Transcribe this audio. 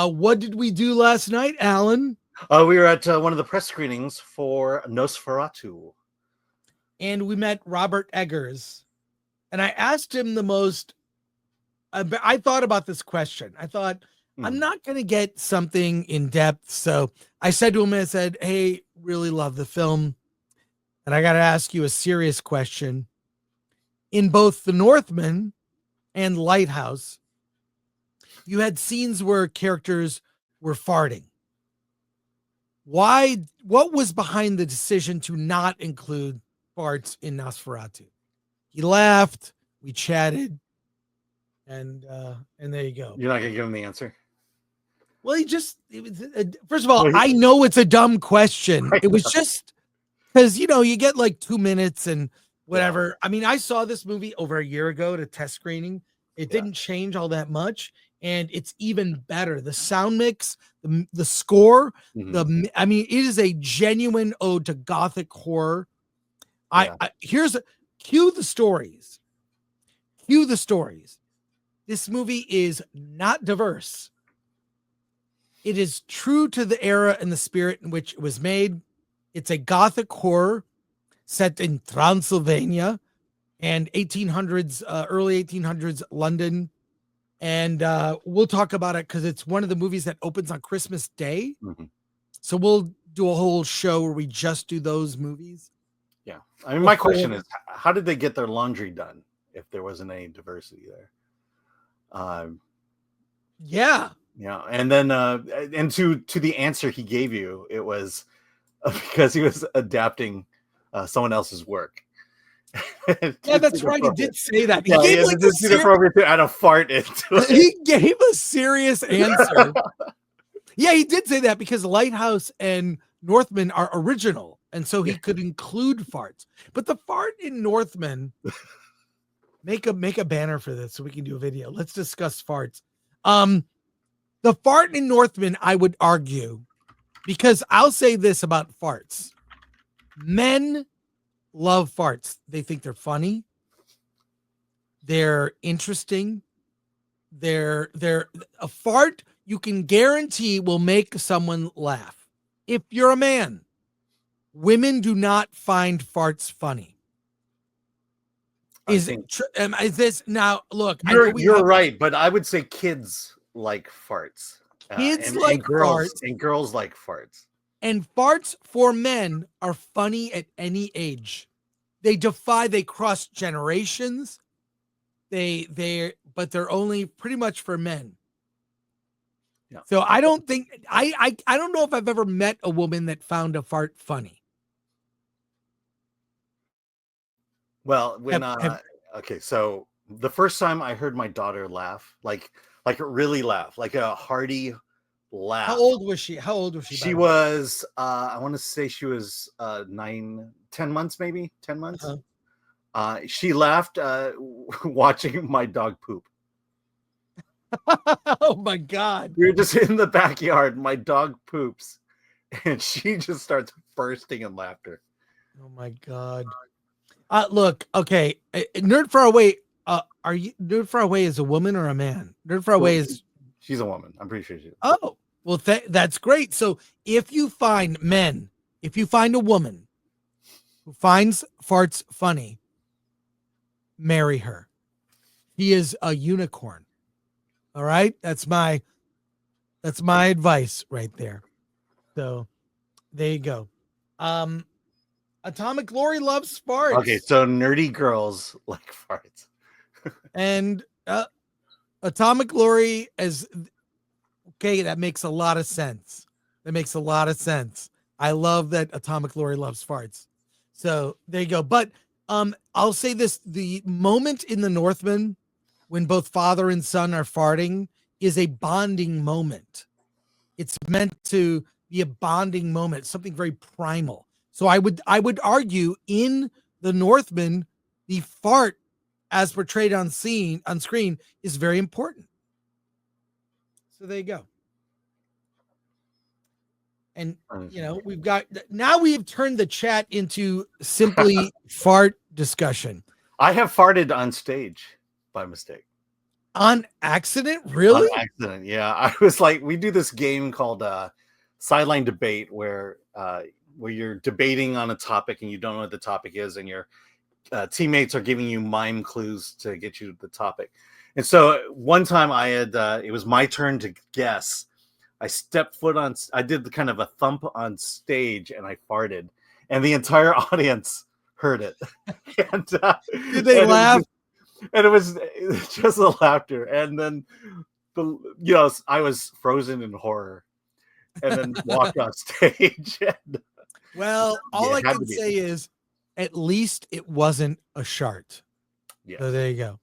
What did we do last night, Alan? We were at one of the press screenings for Nosferatu. And we met Robbert Eggers. And I asked him the most... I thought about this question. I thought, I'm not going to get something in depth. So I said to him, I said, hey, really love the film. And I got to ask you a serious question. In both The Northman and Lighthouse, you had scenes where characters were farting. Why? What was behind the decision to not include farts in Nosferatu? He laughed, we chatted, and there you go. You're not gonna give him the answer? Well, first of all, I know it's a dumb question. It was just because, you get like 2 minutes and whatever. Yeah. I mean, I saw this movie over a year ago at a test screening. It didn't change all that much. And it's even better. The sound mix, the score, it is a genuine ode to Gothic horror. Yeah. Cue the stories. Cue the stories. This movie is not diverse. It is true to the era and the spirit in which it was made. It's a Gothic horror set in Transylvania and 1800s, early 1800s London. And we'll talk about it because it's one of the movies that opens on Christmas Day. So we'll do a whole show where we just do those movies. Yeah. I mean, my question is, how did they get their laundry done if there wasn't any diversity there? Yeah. Yeah. And then and to the answer he gave you, it was because he was adapting someone else's work. Yeah, that's right. He did say that. He gave appropriate to add a fart into it. He gave a serious answer. Yeah, he did say that because Lighthouse and Northman are original, and so he could include farts. But the fart in Northman, make a banner for this so we can do a video. Let's discuss farts. The fart in Northman, I would argue, because I'll say this about farts: men love farts. They think they're funny. They're interesting. They're a fart you can guarantee will make someone laugh. If you're a man, women do not find farts funny. Is this now? Look, you're right, but I would say kids like farts. Kids like girls, farts, and girls like farts. And farts for men are funny at any age. They cross generations. But they're only pretty much for men. Yeah. So I don't think I don't know if I've ever met a woman that found a fart funny. Well, okay, so the first time I heard my daughter laugh, like really laugh, like a hearty laugh. How old was she? She was I want to say she was 10 months, maybe 10 months. Uh-huh. She laughed watching my dog poop. Oh my God. We were just in the backyard. My dog poops and she just starts bursting in laughter. Oh my God. Look, okay. Nerd Far Away. Are you Nerd Far Away is a woman or a man? Nerd Far Away is. She's a woman. I'm pretty sure she's. Oh, well, that's great. So if you find a woman who finds farts funny, marry her. He is a unicorn. All right. That's my advice right there. So there you go. Atomic Glory loves farts. Okay, so nerdy girls like farts. And Atomic Glory that makes a lot of sense. I love that Atomic Glory loves farts. So there you go. But I'll say this: the moment in The Northman when both father and son are farting is a bonding moment. It's meant to be a bonding moment, something very primal. So I would argue in The Northman, the fart as portrayed on screen is very important. So there you go. And we have turned the chat into simply fart discussion. I have farted on stage by mistake. On accident? On Really? accident, yeah. I was like, we do this game called sideline debate where you're debating on a topic and you don't know what the topic is, and your teammates are giving you mime clues to get you to the topic. And so one time I had it was my turn to guess. I stepped foot on. I did the kind of a thump on stage, and I farted, and the entire audience heard it. And Did they laugh? It was just the laughter, and then I was frozen in horror, and then walked off stage. And, well, all I can say is, at least it wasn't a shart. yeah. So there you go.